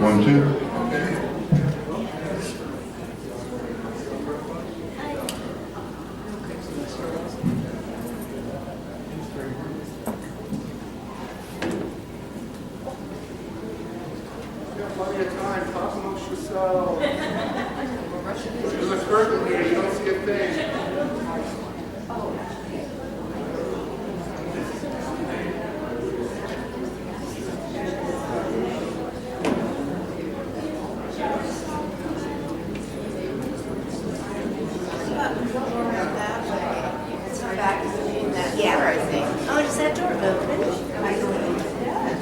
One, two. Plenty of time. Talk amongst yourselves. There's a curtain here. You don't see a thing. Yeah, I think. Oh, does that door open? Yeah.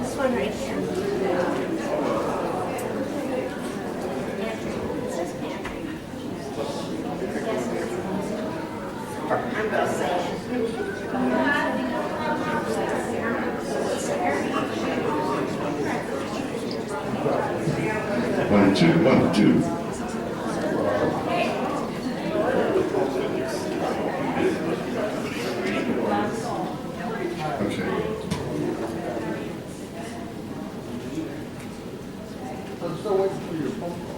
This one right here. I'm gonna say One, two, one, two. Okay. I'm still waiting for your phone call.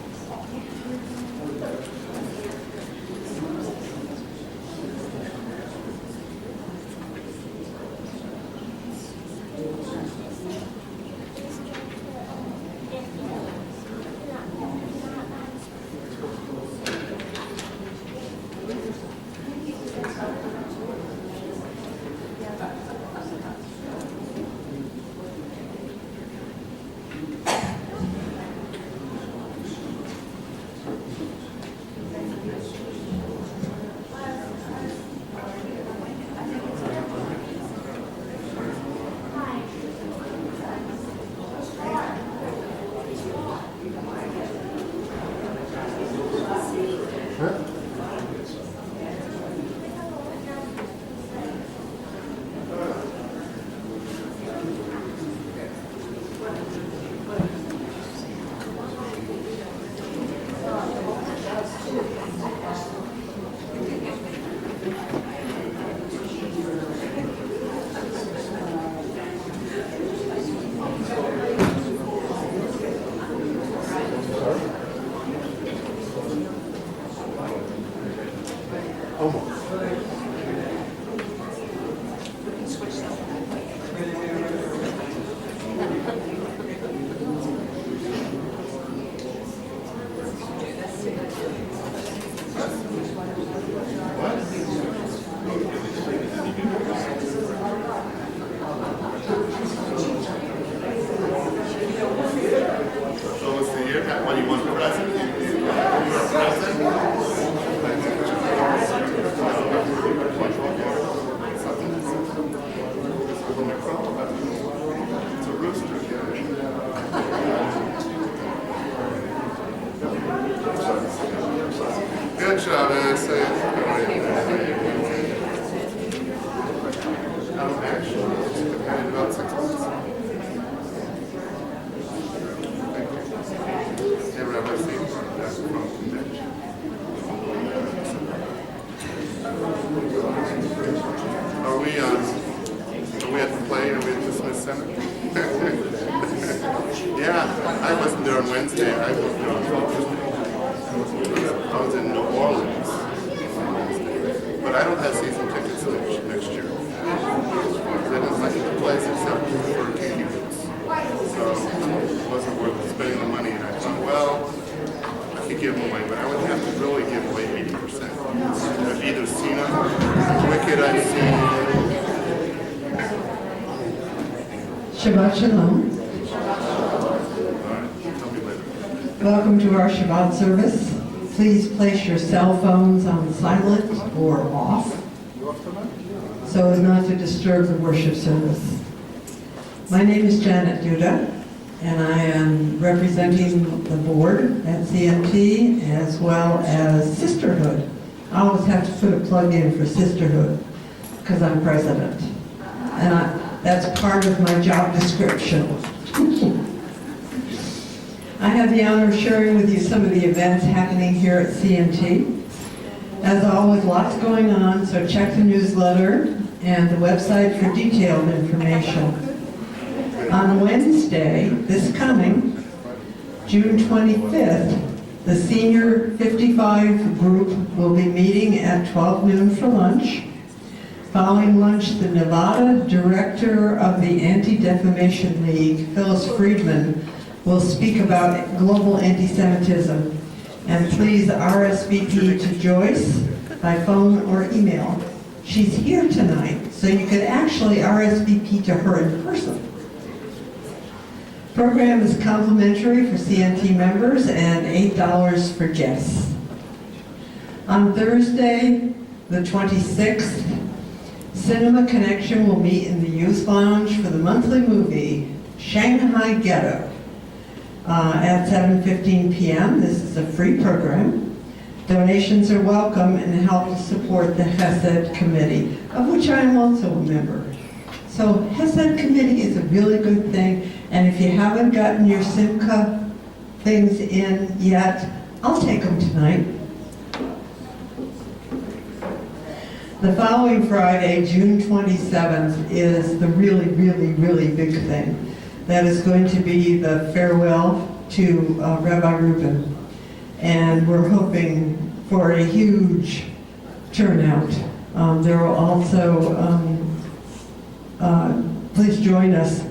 we had to play and we had to Smith Center. Yeah, I wasn't there on Wednesday. I was there on Thursday. I was in New Orleans on Wednesday. But I don't have season tickets next year. I didn't like the place except for cubes. So it wasn't worth spending the money. And I thought, well, I could give them away, but I would have to really give away 80%. I've either seen them, Wicked I've seen. Shabbat Shalom. Tell me later. Welcome to our Shabbat service. Please place your cell phones on silent or off so as not to disturb the worship service. My name is Janet Duda, and I am representing the board at CNT as well as Sisterhood. I always have to put a plug in for Sisterhood because I'm president. And that's part of my job description. I have the honor of sharing with you some of the events happening here at CNT. As always, lots going on, so check the newsletter and the website for detailed information. On Wednesday, this coming, June 25th, the Senior 55 group will be meeting at 12 noon for lunch. Following lunch, the Nevada Director of the Anti-Defamation League, Phyllis Friedman, will speak about global anti-Semitism. And please RSVP to Joyce by phone or email. She's here tonight, so you could actually RSVP to her in person. Program is complimentary for CNT members and $8 for guests. On Thursday, the 26th, Cinema Connection will meet in the Youth Lounge for the monthly movie, Shanghai Ghetto, at 7:15 p.m. This is a free program. Donations are welcome and help to support the Hesed Committee, of which I am also a member. So Hesed Committee is a really good thing, and if you haven't gotten your Simcha things in yet, I'll take them tonight. The following Friday, June 27th, is the really, really, really big thing. That is going to be the farewell to Rabbi Rubin. And we're hoping for a huge turnout. There will also, please join us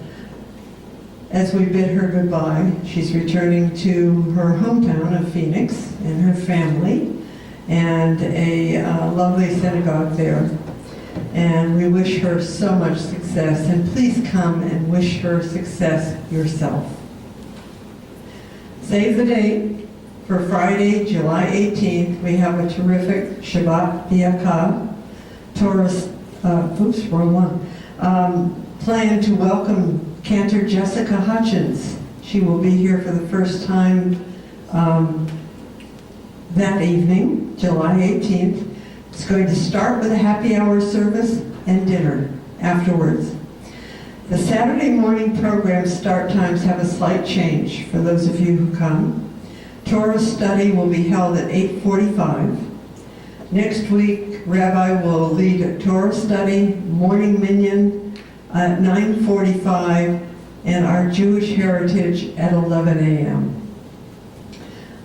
as we bid her goodbye. She's returning to her hometown of Phoenix and her family, and a lovely synagogue there. And we wish her so much success, and please come and wish her success yourself. Save the date for Friday, July 18th. We have a terrific Shabbat B'Yakab, Torah, plan to welcome Cantor Jessica Hutchins. She will be here for the first time that evening, July 18th. It's going to start with a happy hour service and dinner afterwards. The Saturday morning program start times have a slight change for those of you who come. Torah study will be held at 8:45. Next week, Rabbi will lead a Torah study, morning minyan at 9:45, and our Jewish heritage at 11 a.m.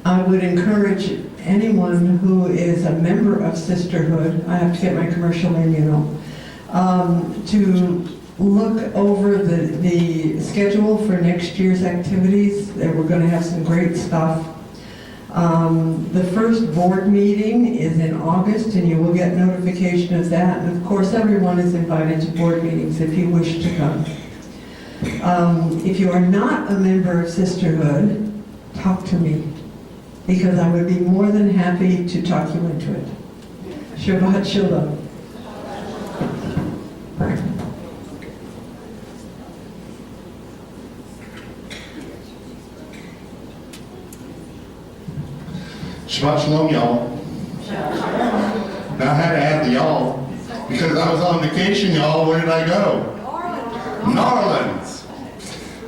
I would encourage anyone who is a member of Sisterhood, I have to get my commercial in, you know, to look over the schedule for next year's activities. We're going to have some great stuff. The first board meeting is in August, and you will get notification of that. And of course, everyone is invited to board meetings if you wish to come. If you are not a member of Sisterhood, talk to me, because I would be more than happy to talk you into it. Shabbat Shalom. Shabbat Shalom, y'all. Now I had to add the y'all because I was on vacation, y'all. Where did I go? New Orleans.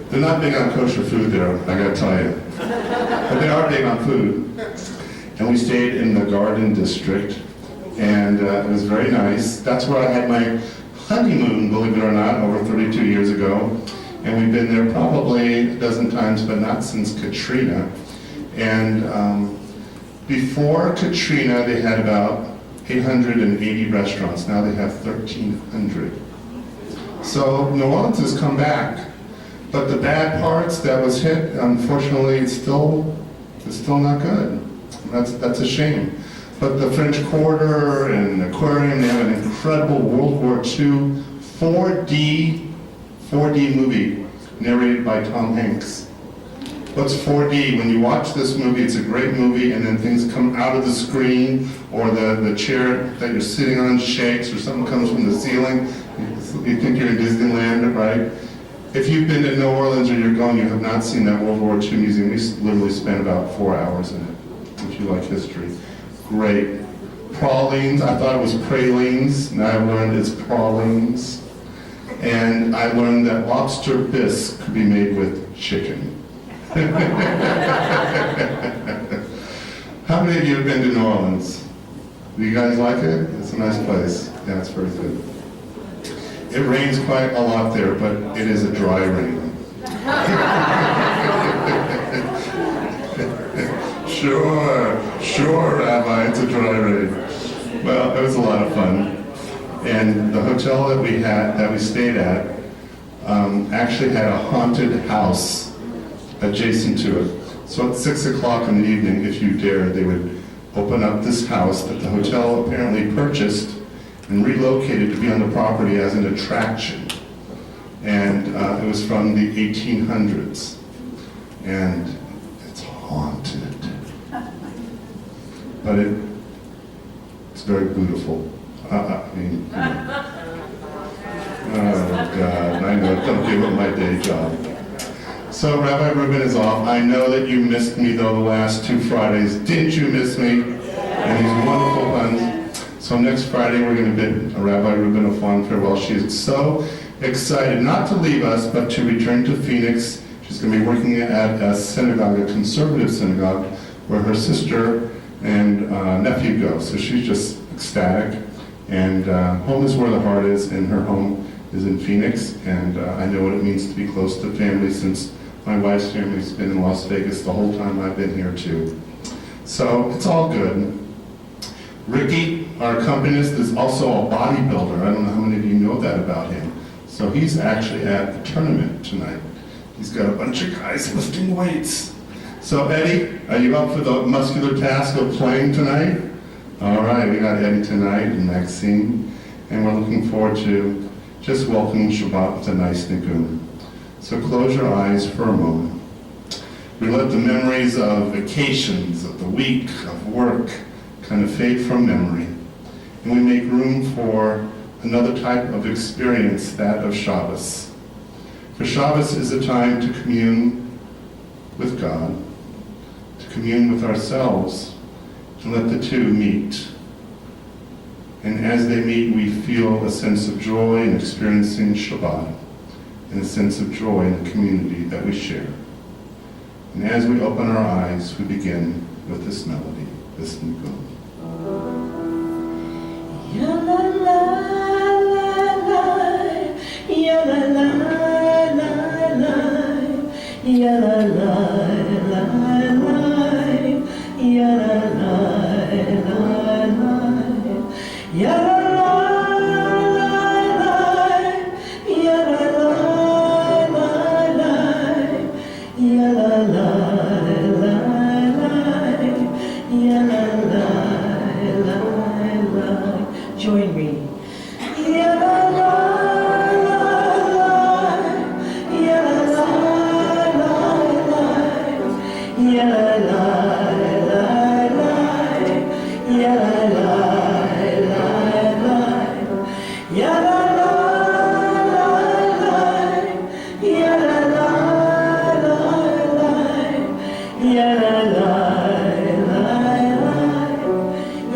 They're not big on kosher food there, I gotta tell you. But they are big on food. And we stayed in the Garden District, and it was very nice. That's where I had my honeymoon, believe it or not, over 32 years ago. And we've been there probably a dozen times, but not since Katrina. And before Katrina, they had about 880 restaurants. Now they have 1,300. So New Orleans has come back. But the bad parts that was hit, unfortunately, it's still not good. That's a shame. But the French Quarter and Aquarium, they have an incredible World War II 4D movie narrated by Tom Hanks. What's 4D? When you watch this movie, it's a great movie, and then things come out of the screen, or the chair that you're sitting on shakes, or something comes from the ceiling. You think you're in Disneyland, right? If you've been to New Orleans or you're going, you have not seen that World War II museum. We literally spent about 4 hours in it, if you like history. Great. Pralines, I thought it was pralines, and I learned it's pralines. And I learned that lobster bisque could be made with chicken. How many of you have been to New Orleans? Do you guys like it? It's a nice place. Yeah, it's very good. It rains quite a lot there, but it is a dry rain. Sure, Rabbi, it's a dry rain. Well, it was a lot of fun. And the hotel that we stayed at, actually had a haunted house adjacent to it. So at 6 o'clock in the evening, if you dare, they would open up this house that the hotel apparently purchased and relocated to be on the property as an attraction. And it was from the 1800s. And it's haunted. But it's very beautiful. Oh God, I know, don't give up my day job. So Rabbi Reuben is off. I know that you missed me though the last 2 Fridays. Didn't you miss me? And these wonderful puns. So next Friday we're going to bid Rabbi Reuben a fond farewell. She is so excited not to leave us, but to return to Phoenix. She's going to be working at a synagogue, a conservative synagogue, where her sister and nephew go. So she's just ecstatic. And home is where the heart is, and her home is in Phoenix. And I know what it means to be close to family, since my wife's family's been in Las Vegas the whole time I've been here too. So it's all good. Ricky, our accompanist, is also a bodybuilder. I don't know how many of you know that about him. So he's actually at the tournament tonight. He's got a bunch of guys lifting weights. So Eddie, are you up for the muscular task of playing tonight? All right, we got Eddie tonight and Maxine, and we're looking forward to just welcoming Shabbat with a nice nigun. So close your eyes for a moment. We let the memories of vacations, of the week, of work, kind of fade from memory. And we make room for another type of experience, that of Shabbos. For Shabbos is a time to commune with God, to commune with ourselves, to let the two meet. And as they meet, we feel a sense of joy in experiencing Shabbat, and a sense of joy in the community that we share. And as we open our eyes, we begin with this melody, this nigun. Ya la la la la, ya la la la la, ya la la la la, ya la la la la, ya la la la la, ya la la la la, ya la la la la, ya la la. Join me. Ya la la la la, ya la la la la, ya la la la la, ya la la la la, ya la la la la, ya la la la la,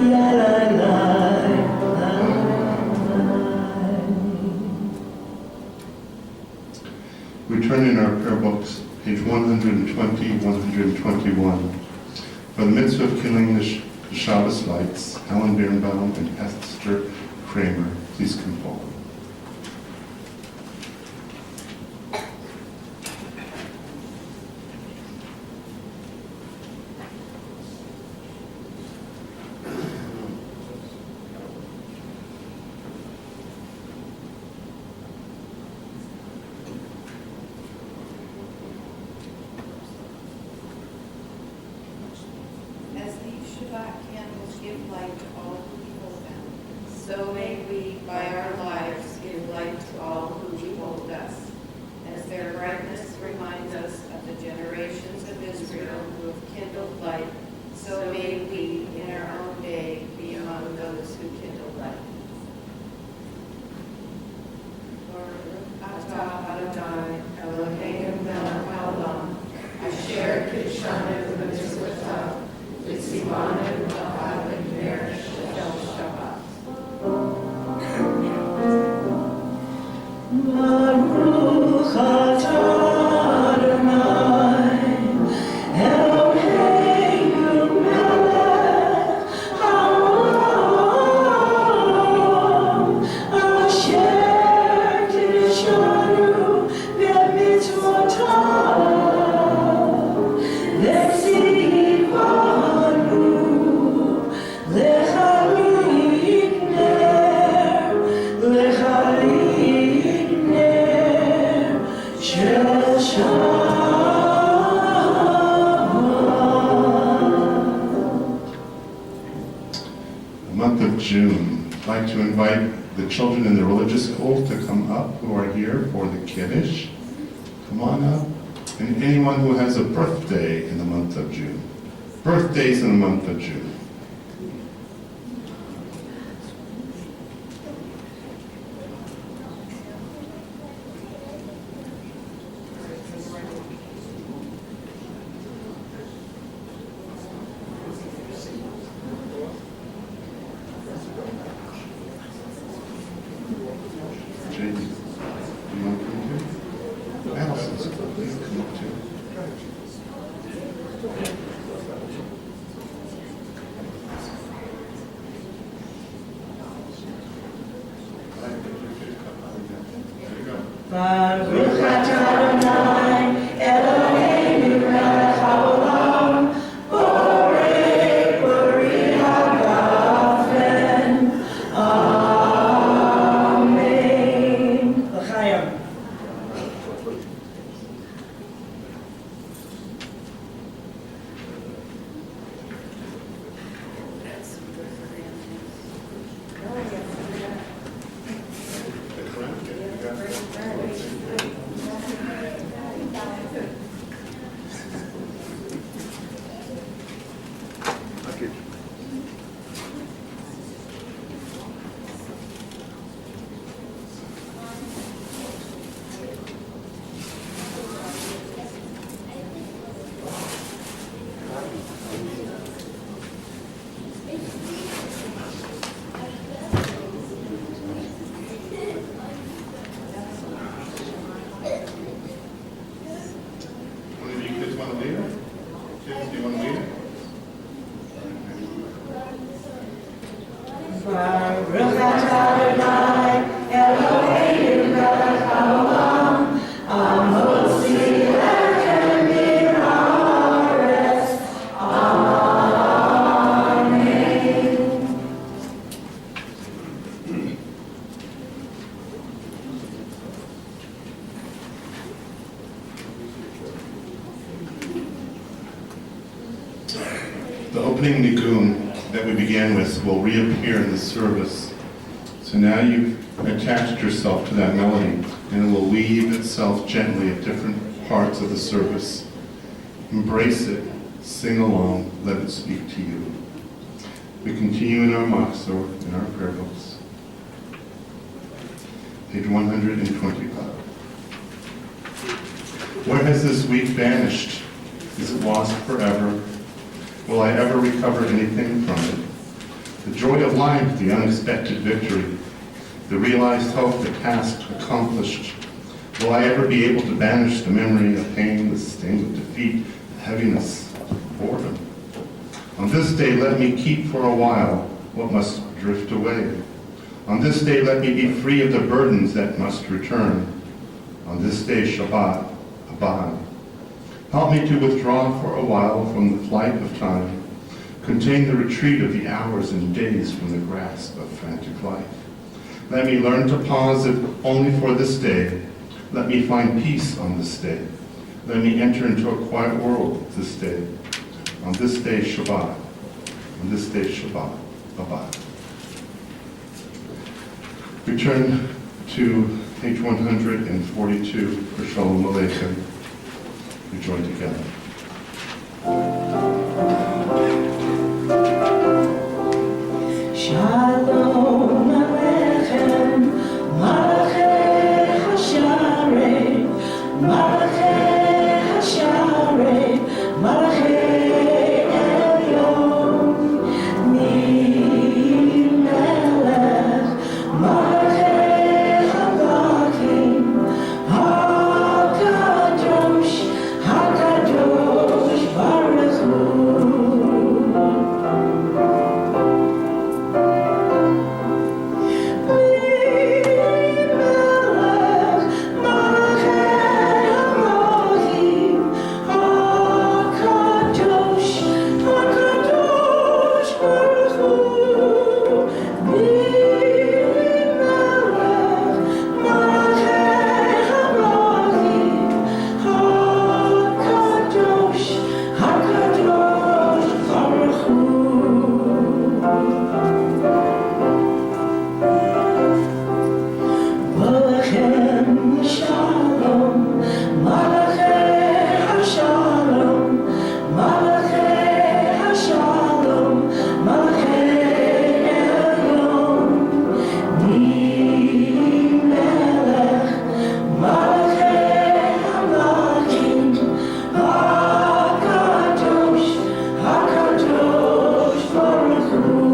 ya la la. We turn in our prayer books, page 120, 121. For the mitzvah of killing the Shabbos lights, Ellen Birnbaum and Esther Kramer, please come forward. Baruch atah Adonai, Eloheinu melech haolam, asher tishanu b'mitzvotav, v'tzivanu lechalit ner, lechalit ner shel The month of June. I'd like to invite the children in the religious school to come up who are here for the Kiddush. Come on up. And anyone who has a birthday in the month of June. Birthdays in the month of June. JD, do you want to come too? Allison's please come up too. There you go. Baruch atah Adonai, Eloheinu melech haolam, borei hagafen. Amen. L'chaim. Okay. One of you kids want to lead it? Kids, do you want to lead it? Baruch atah Adonai, Eloheinu melech haolam, hamotzi lechem min haaretz. Amen. The opening nigun that we began with will reappear in the service. So now you've attached yourself to that melody, and it will weave itself gently at different parts of the service. Embrace it, sing along, let it speak to you. We continue in our machzor, in our prayer books. Page 125. Where has this week vanished? Is it lost forever? Will I ever recover anything from it? The joy of life, the unexpected victory, the realized hope, the task accomplished. Will I ever be able to banish the memory of pain, the sting of defeat, the heaviness of boredom? On this day, let me keep for a while what must drift away. On this day, let me be free of the burdens that must return. On this day, Shabbat, abide. Help me to withdraw for a while from the flight of time, contain the retreat of the hours and days from the grasp of frantic life. Let me learn to pause if only for this day. Let me find peace on this day. Let me enter into a quiet world this day. On this day, Shabbat. On this day, Shabbat. Abide. Return to page 142 for Shalom Aleichem. We join together. Shalom Aleichem, Malachei Hasharei, Malachei Hasharei, Malachei Elyon, Mi Melech, Malachei Havakim, Malachem Shalom, Malachem Shalom, Malachem Shalom, Malachem Elyon, Melech, Malachem Amlakim, HaKadosh, HaKadosh Baruch Hu.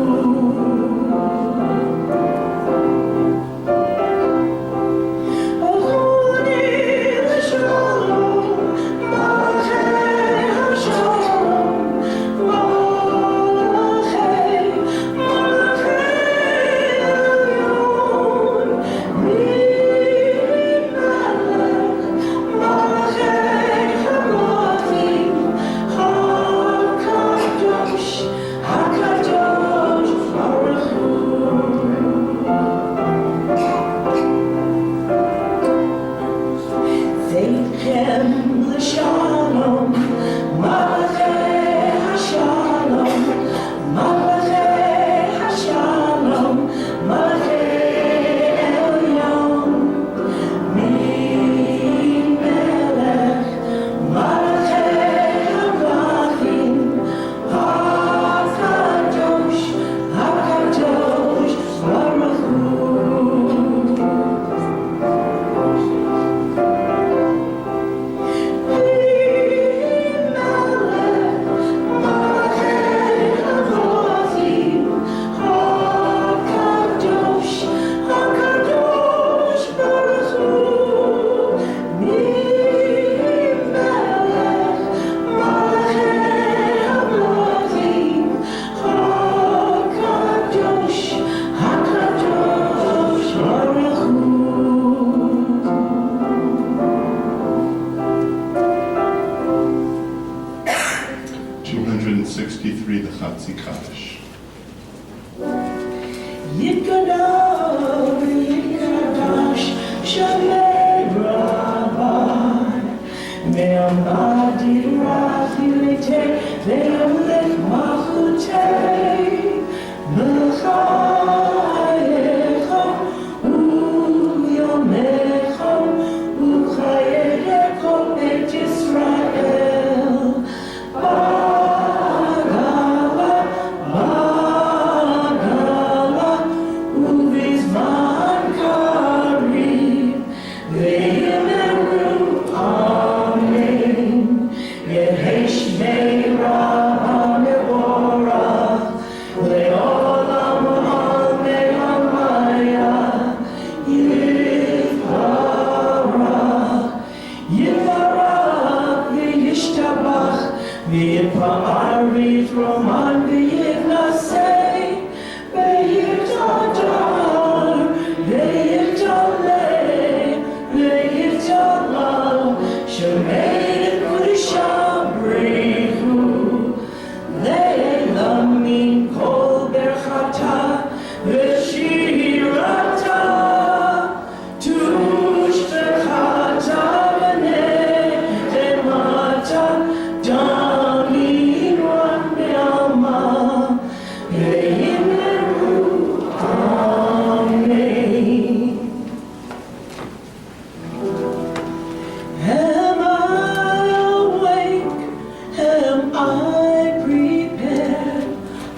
The Chatzi Kaddish. Yitgadol, Yitkadash, Shamei Rabbi, Me'amad Yirach Yilitei, Ve'amlech Malchutei, B'chayecha, U'yomecha, U'chayecha et Yisrael, V'yitpa'arit Roman v'yitnasei, v'yitadar, v'yitalei, v'yitalal, shemei kudisha brichu, le'elam min kol berchata, v'shirata, tushbechata v'nechemata,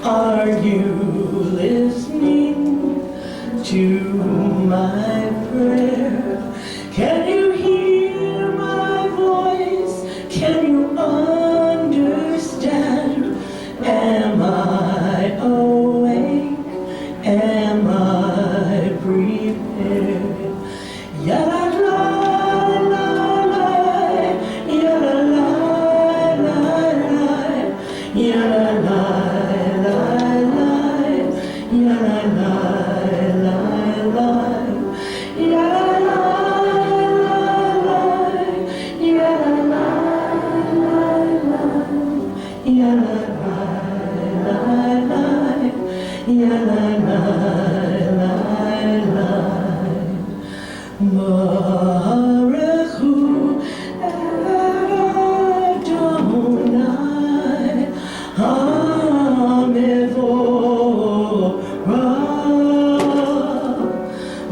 Are you listening to my prayer? Can you hear my voice? Can you understand? Am I awake? Am I prepared? Yada la la la, yada la la la, yada la.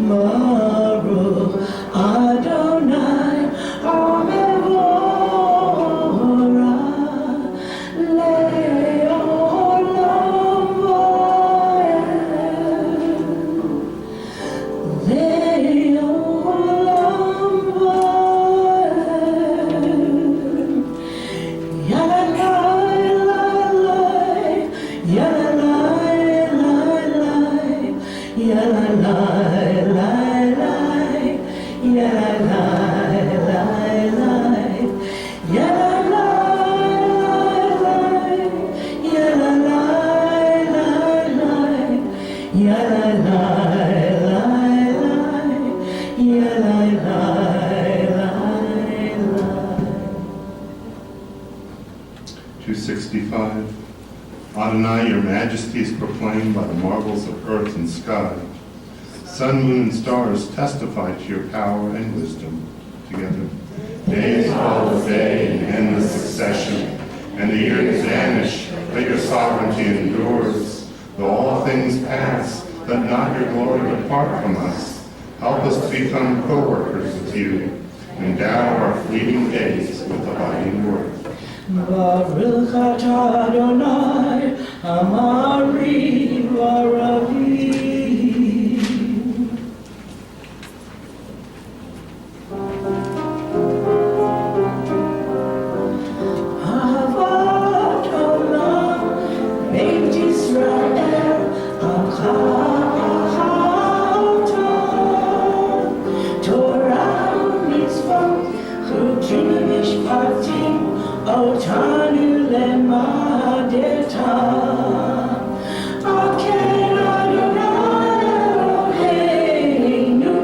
Maru 265. Adonai, your majesty is proclaimed by the marvels of earth and sky. Sun, moon, and stars testify to your power and wisdom. Together. Days follow day in endless succession, and the years vanish, but your sovereignty endures. Though all things pass, let not your glory depart from us. Help us to become co-workers with you. Endow our fleeting days with abiding worth. Baruch atah Adonai, Amari v'Aravi. Ahavat Olam, Beit Yisrael, Achav Torah u'mitzvot, chukim v'mishpatim, Otanu lemadeta, Aken Adonai Eloheinu,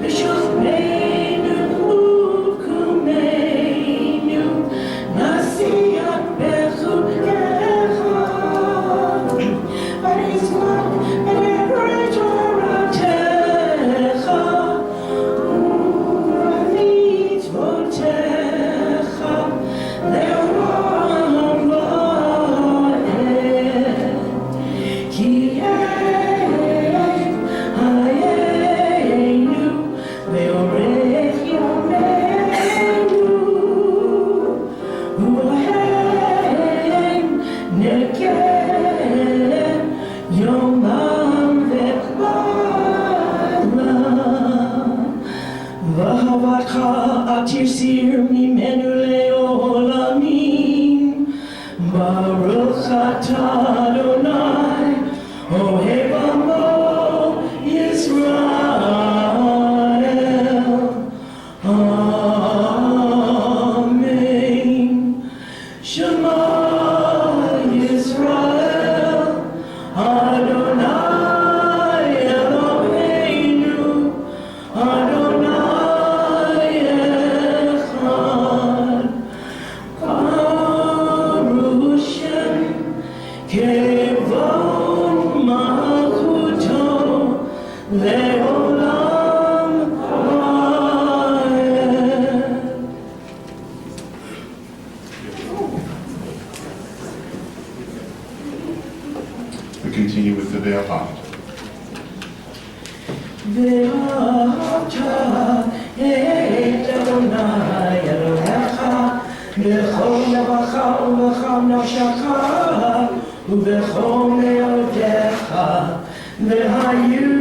B'shofmeinu u'kumeinu, Nasiach bechukecha, V'nizmak b'nei Toratecha, u'mitzvotecha, Atisir mimenu le'olamim, Baruch atah Adonai, Ohev amo Yisrael. Amen. Shema Yisrael, Adonai Eloheinu, Adonai Kevon Malchuto Leolam Vaed. We continue with the Ve'ahavta. Ve'ahavta et Adonai Elohecha b'chol levacha u'b'chol nafshecha ובכל מאודיך, והיו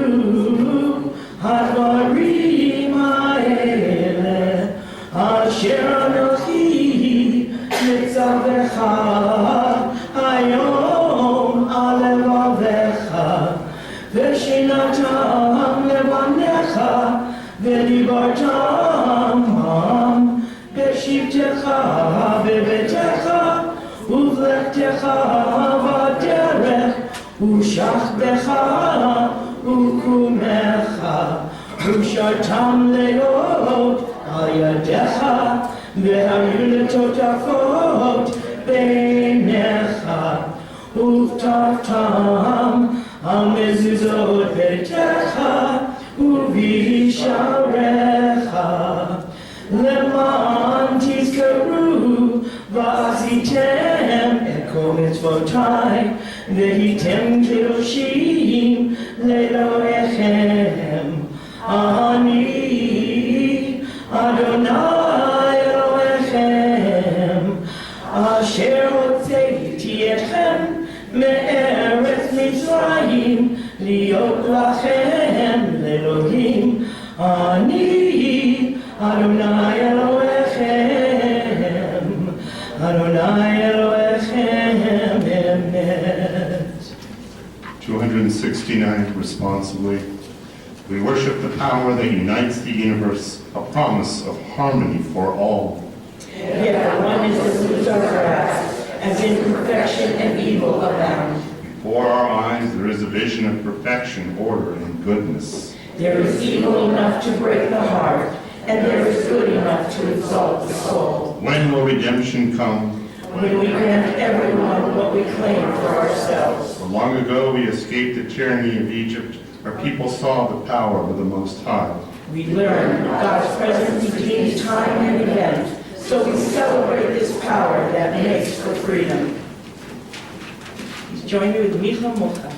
הדברים האלה אשר אנוכי מצווך היום על לבביך, ושנתם לבניך, ודיברתם בשבתך בביתך, ובלכתך בדרך, ושכבך וקומך, ושרתם להיות על ידיך, והיו לטוטפות בעיניך, וכתבתם על מזוזות ביתך ובשעריך, למען תזכרו ועשיתם את כל מצוותיי, והייתם קדושים לאלוהיכם. אני אדוני אלוהיכם, אשר הוצאתי אתכם מארץ מצרים, להיות לכם לאלוהים. אני אדוני אלוהיכם, אדוני אלוהיכם אמת. 269 responsibly. We worship the power that unites the universe, a promise of harmony for all. Yet oneness is our grasp, as in perfection and evil abound. Before our eyes there is a vision of perfection, order, and goodness. There is evil enough to break the heart, and there is good enough to exalt the soul. When will redemption come? When we grant everyone what we claim for ourselves. For long ago we escaped the tyranny of Egypt. Our people saw the power of the Most High. We learn God's presence redeems time and event, so we celebrate this power that makes for freedom. Please join me with Micha Mocha.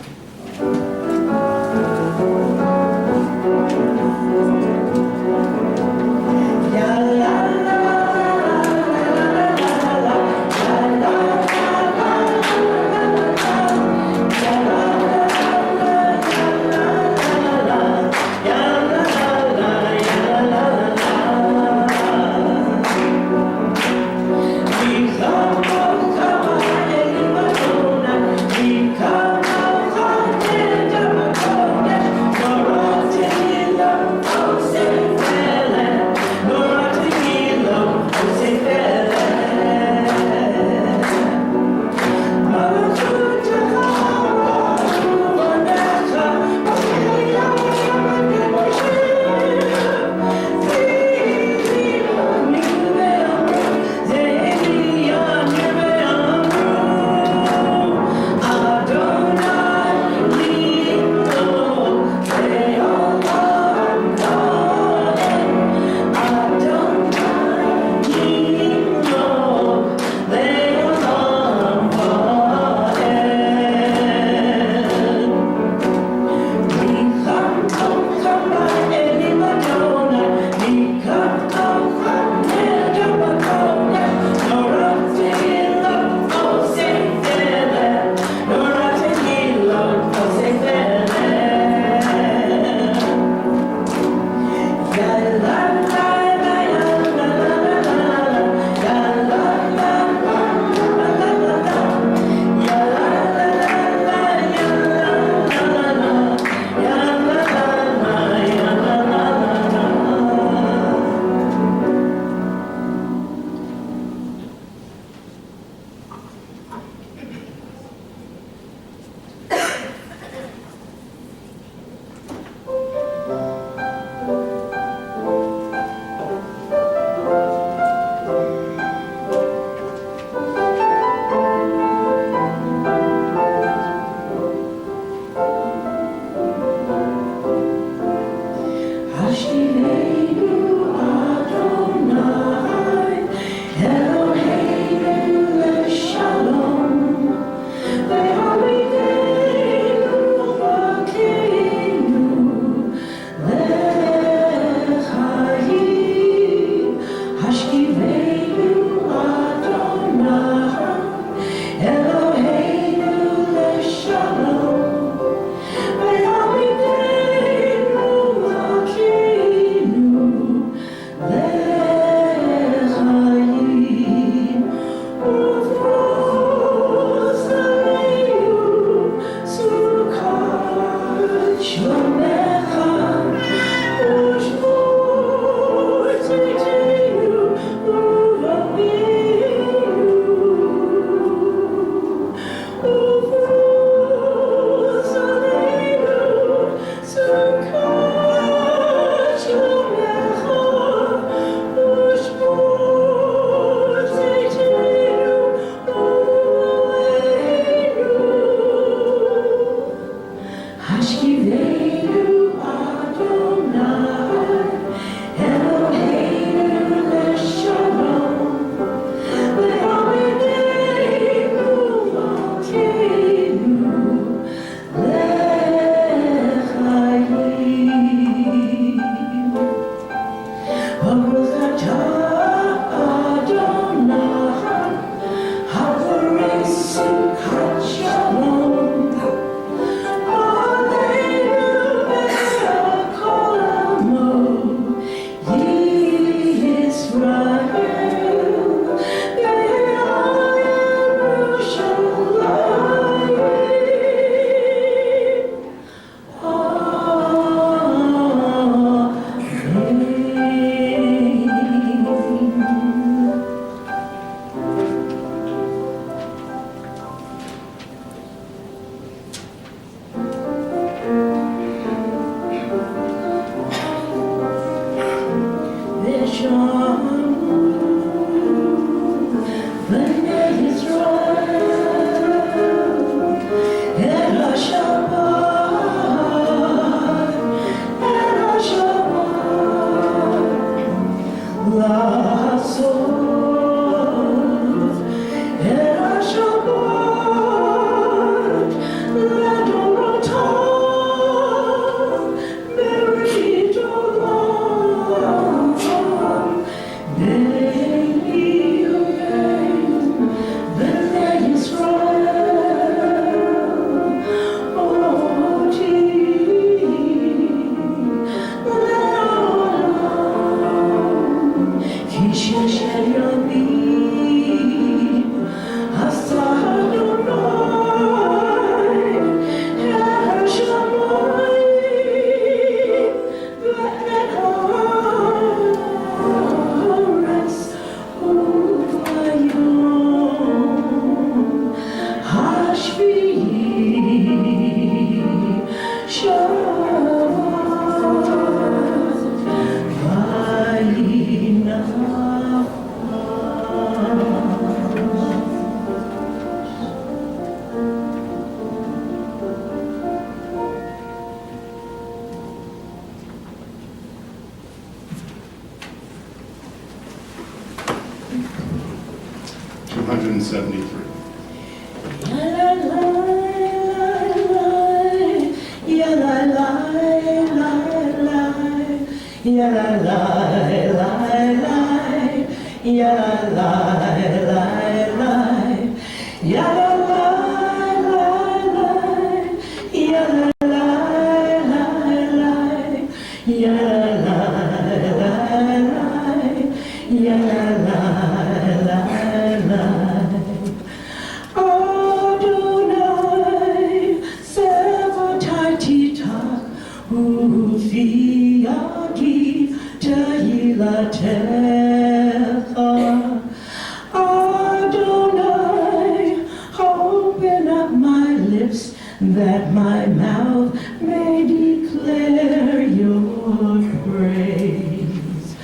that my mouth may declare your praise.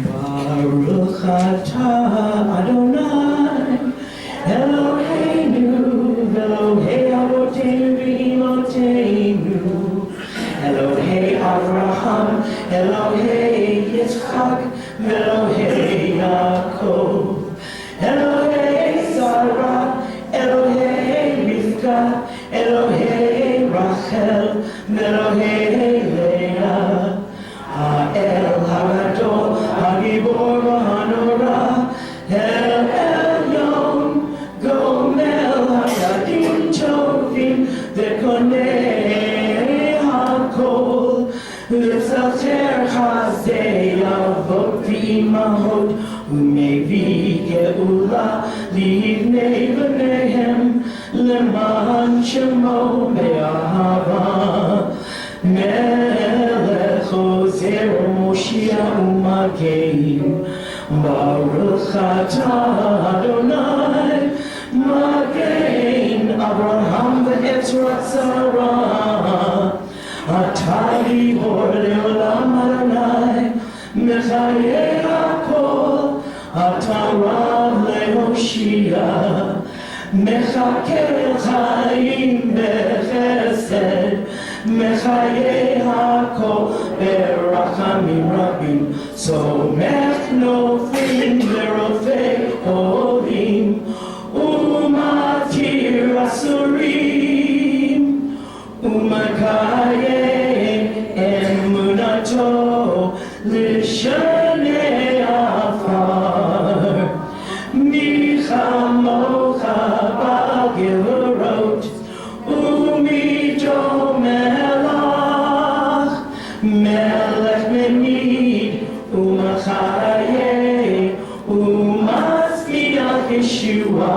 Baruch atah Adonai, Eloheinu, Elohei Avotenu v'Imotenu, Elohei Avraham, Elohei Yitzchak, Elohei Yaakov, Elohei Sarah, Elohei Rivka, Elohei Rachel, Elohei Leah, Ha'el Hagadol, Hagibor V'Hanora, El Elyon, Gomel Hagadim Tovim, V'Konei HaKol, L'Zacher Chazei Avot V'Imahot, U'Mevi Geula, Livnei V'Nehem, L'man Shemo Be'ahava, Melech Ozer Moshiach U'Magein, Baruch atah Adonai, Magein Abraham ve'Etzrat Sarah, Atah Gibor Le'olam Adonai, Mechayeh HaKol, Atah Rav le'Hoshia, Mechakel Chaim Bechesed, Mechayeh HaKol Berachamim Rabim, Somech Nofim Verofei Olim, Umatir Asurim, Umakayeh Emunato L'Shanei Afar, Michamocha B'Gevorot, Umido Melach, Melech Menid, Umachayeh, Umasmiach Yeshua,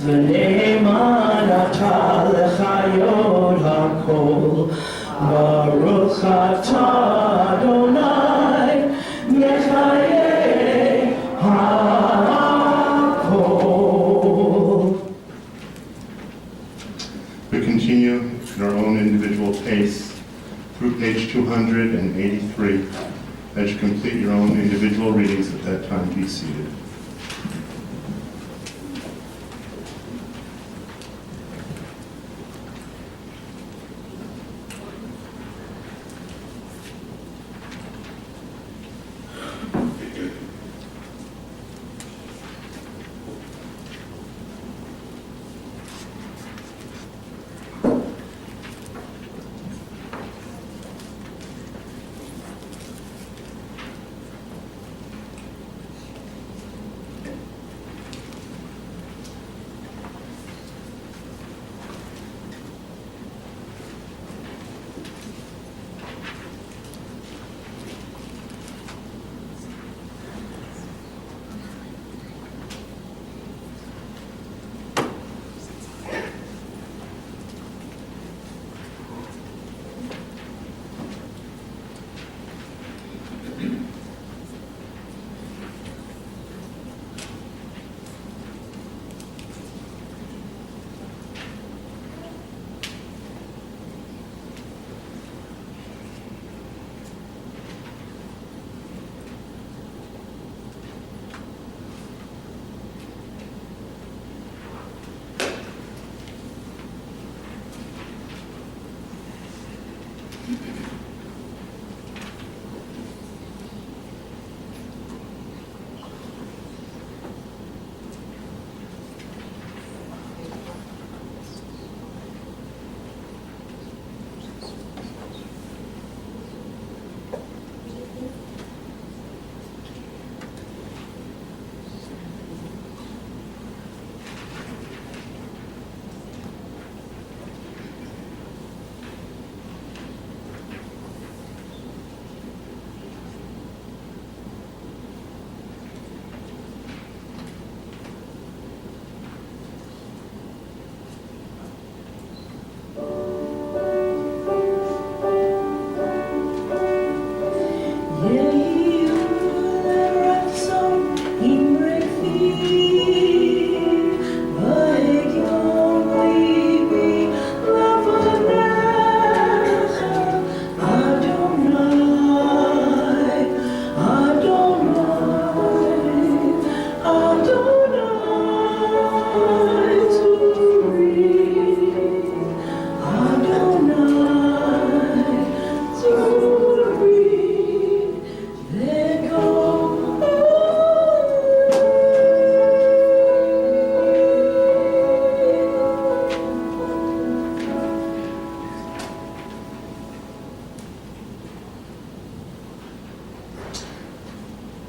V'ne'eman atah lechayot hakol, Baruch atah Adonai, Mechayeh hakol. We continue at our own individual pace through page 283 As you complete your own individual readings at that time, be seated.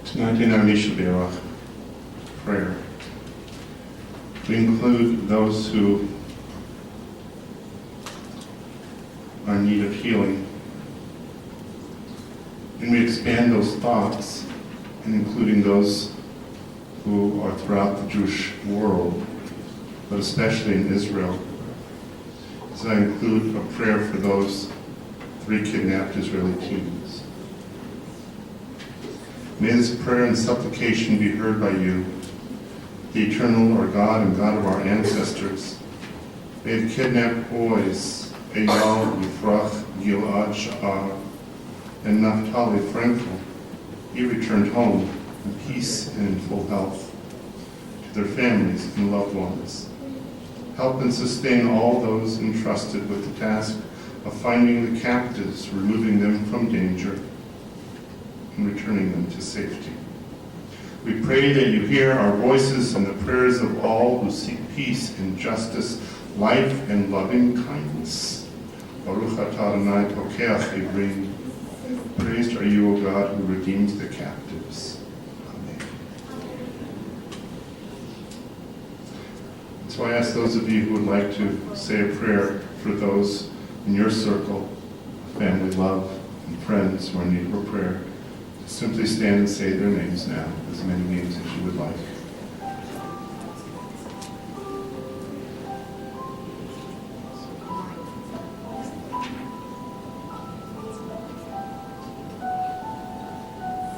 Tonight in our Nisha prayer, we include those who are in need of healing, and we expand those thoughts, including those who are throughout the Jewish world, but especially in Israel. So I include a prayer for those 3 kidnapped Israeli teens. May this prayer and supplication be heard by you, the eternal our God and God of our ancestors. May the kidnapped boys, Eyal, Yifrach, Gilad, Sha'ar, and Naphtali Frankel be returned home in peace and in full health to their families and loved ones. Help and sustain all those entrusted with the task of finding the captives, removing them from danger, and returning them to safety. We pray that you hear our voices and the prayers of all who seek peace and justice, life and loving kindness. Baruch atah Adonai tokeach ivrim. Praised are you, O God, who redeems the captives. Amen. So I ask those of you who would like to say a prayer for those in your circle, family, love, and friends who are in need of a prayer, simply stand and say their names now, as many names as you would like.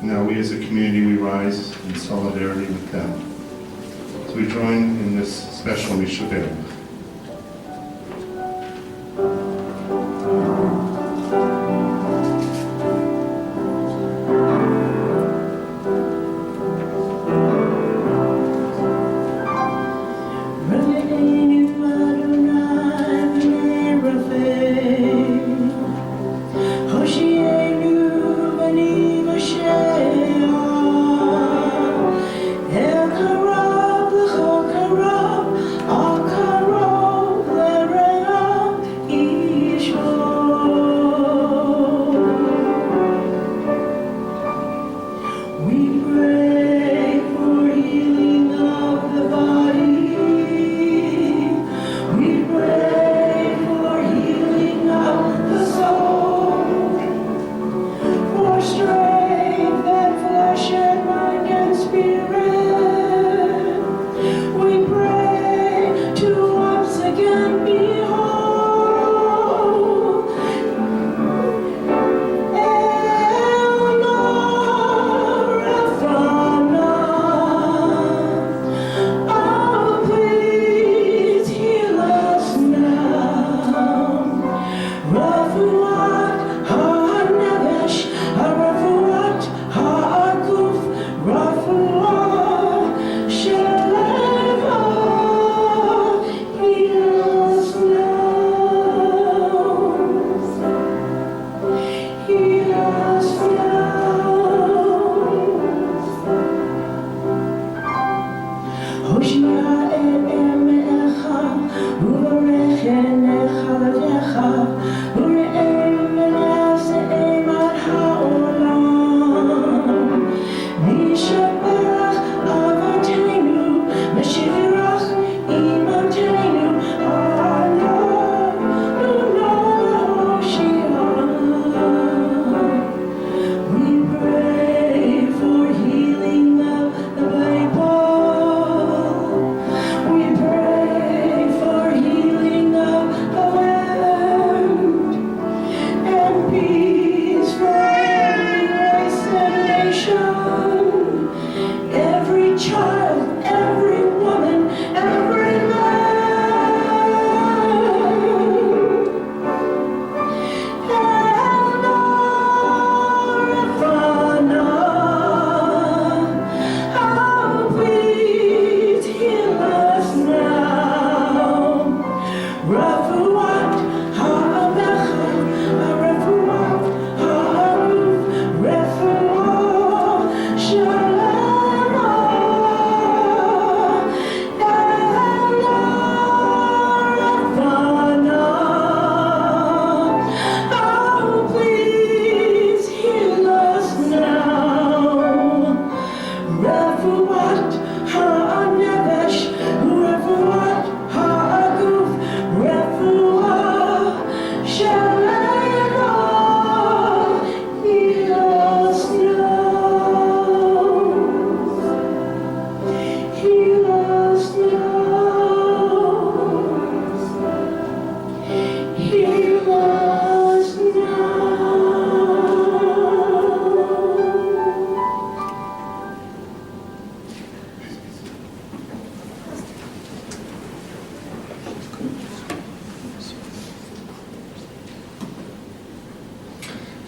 Now we as a community, we rise in solidarity with them. So we join in this special Mishaberach.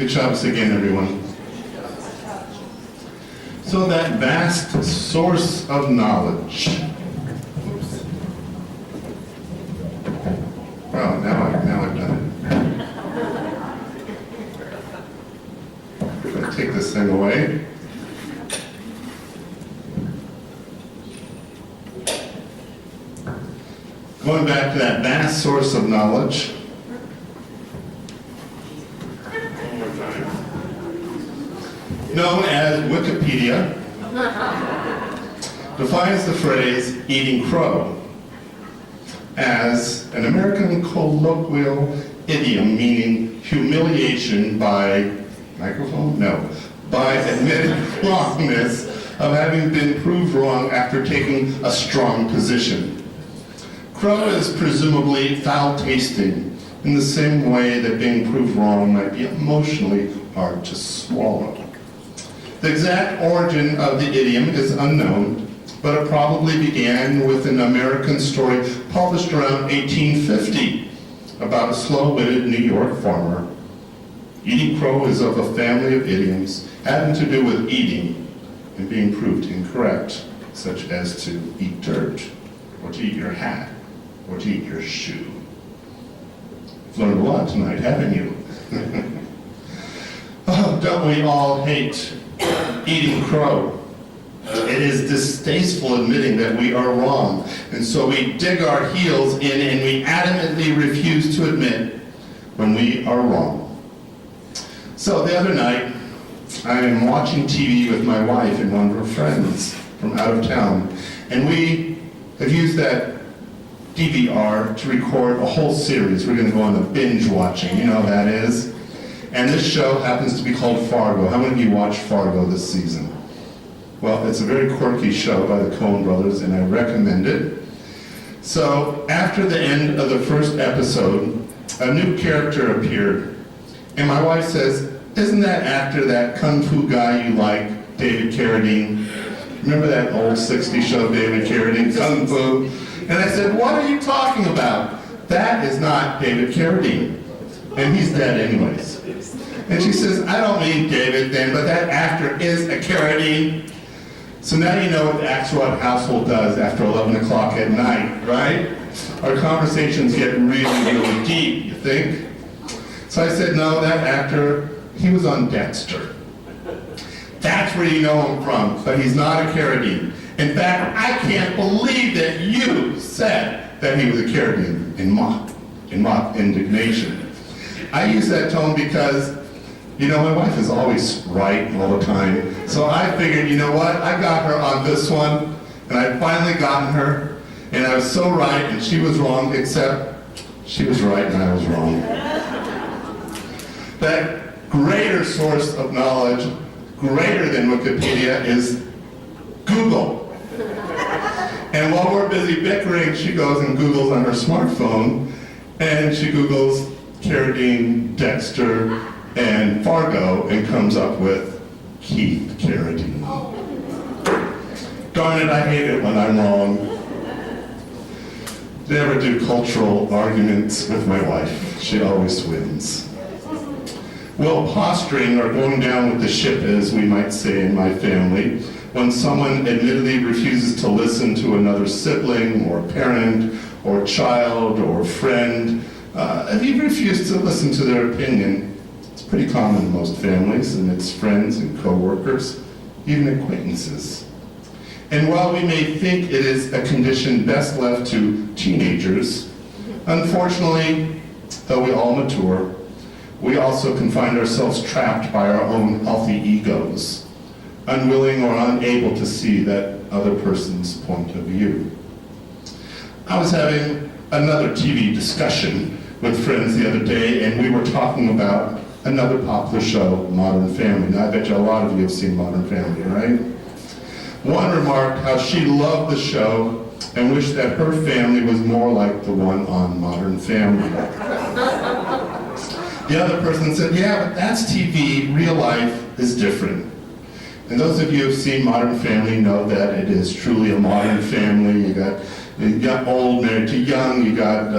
Good Shabbos again, everyone. So that vast source of knowledge. Oops. Well, now I've done it. I'm going to take this thing away. Going back to that vast source of knowledge. Known as Wikipedia, defines the phrase eating crow as an American colloquial idiom meaning humiliation by, microphone? No, by admitted wrongness of having been proved wrong after taking a strong position. Crow is presumably foul-tasting in the same way that being proved wrong might be emotionally hard to swallow. The exact origin of the idiom is unknown, but it probably began with an American story published around 1850 about a slow-witted New York farmer. Eating crow is of a family of idioms having to do with eating and being proved incorrect, such as to eat dirt, or to eat your hat, or to eat your shoe. You've learned a lot tonight, haven't you? Oh, don't we all hate eating crow? It is distasteful admitting that we are wrong, and so we dig our heels in and we adamantly refuse to admit when we are wrong. So the other night, I am watching TV with my wife and one of her friends from out of town, and we have used that DVR to record a whole series. We're going to go on the binge watching, you know what that is? And this show happens to be called Fargo. How many of you watched Fargo this season? Well, it's a very quirky show by the Coen brothers, and I recommend it. So, after the end of the first episode, a new character appeared. And my wife says, "Isn't that actor, that kung fu guy you like, David Carradine?" Remember that old 60s show, David Carradine, Kung Fu? And I said, "What are you talking about? That is not David Carradine. And he's dead anyways." And she says, "I don't mean David then, but that actor is a Carradine." So now you know what the Axelrod household does after 11 o'clock at night, right? Our conversations get really, really deep, you think? So I said, "No, that actor, he was on Dexter. That's where you know him from, but he's not a Carradine. In fact, I can't believe that you said that he was a Carradine," in mock indignation. I use that tone because, you know, my wife is always right all the time. So I figured, you know what, I got her on this one, and I finally gotten her, and I was so right, and she was wrong, except she was right and I was wrong. That greater source of knowledge, greater than Wikipedia, is Google. And while we're busy bickering, she goes and Googles on her smartphone, and she Googles Carradine, Dexter, and Fargo, and comes up with Keith Carradine. Darn it, I hate it when I'm wrong. Never do cultural arguments with my wife. She always wins. Well, posturing, or going down with the ship, as we might say in my family, when someone admittedly refuses to listen to another sibling, or parent, or child, or friend, if you refuse to listen to their opinion, it's pretty common in most families, and it's friends and co-workers, even acquaintances. And while we may think it is a condition best left to teenagers, unfortunately, though we all mature, we also can find ourselves trapped by our own healthy egos, unwilling or unable to see that other person's point of view. I was having another TV discussion with friends the other day, and we were talking about another popular show, Modern Family. Now, I bet you a lot of you have seen Modern Family, right? One remarked how she loved the show and wished that her family was more like the one on Modern Family. The other person said, "Yeah, but that's TV, real life is different." And those of you who have seen Modern Family know that it is truly a modern family. You got old married to young, you got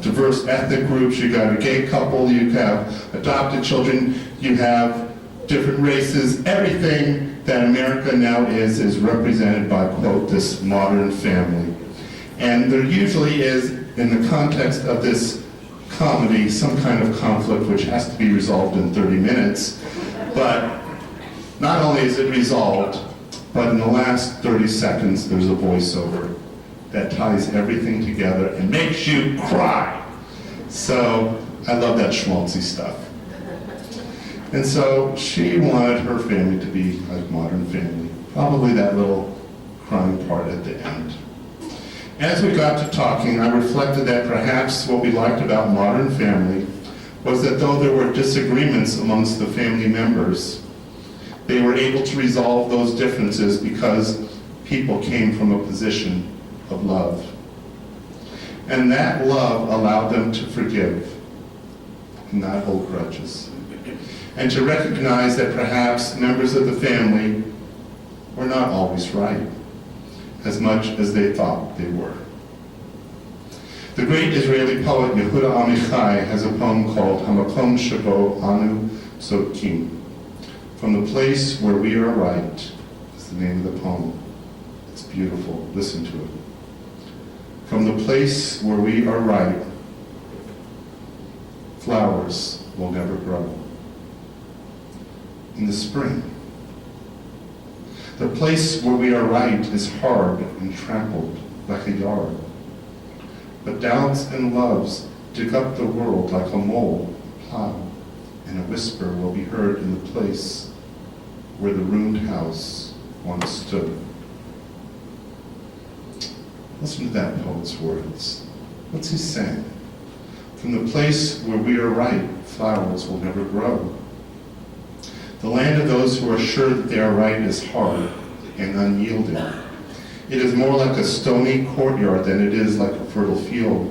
diverse ethnic groups, you got a gay couple, you have adopted children, you have different races. Everything that America now is represented by, quote, this modern family. And there usually is, in the context of this comedy, some kind of conflict which has to be resolved in 30 minutes. But not only is it resolved, but in the last 30 seconds there's a voiceover that ties everything together and makes you cry. So I love that schmaltzy stuff. And so she wanted her family to be like Modern Family. Probably that little crying part at the end. As we got to talking, I reflected that perhaps what we liked about Modern Family was that though there were disagreements amongst the family members, they were able to resolve those differences because people came from a position of love. And that love allowed them to forgive and not hold grudges. And to recognize that perhaps members of the family were not always right, as much as they thought they were. The great Israeli poet Yehuda Amichai has a poem called Hamakom Shabo Anu Sokim. From the place where we are right is the name of the poem. It's beautiful. Listen to it. From the place where we are right, flowers will never grow. In the spring, the place where we are right is hard and trampled like a yard. But doubts and loves dig up the world like a mole plow, and a whisper will be heard in the place where the ruined house once stood. Listen to that poet's words. What's he saying? From the place where we are right, flowers will never grow. The land of those who are sure that they are right is hard and unyielding. It is more like a stony courtyard than it is like a fertile field.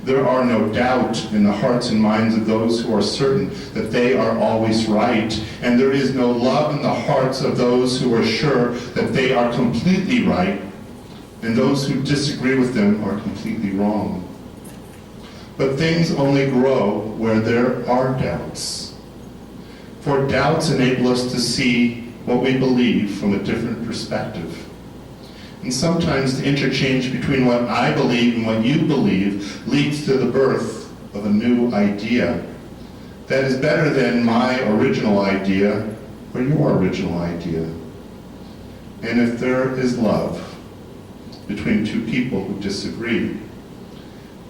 There are no doubt in the hearts and minds of those who are certain that they are always right, and there is no love in the hearts of those who are sure that they are completely right, and those who disagree with them are completely wrong. But things only grow where there are doubts. For doubts enable us to see what we believe from a different perspective. And sometimes the interchange between what I believe and what you believe leads to the birth of a new idea that is better than my original idea or your original idea. And if there is love between two people who disagree,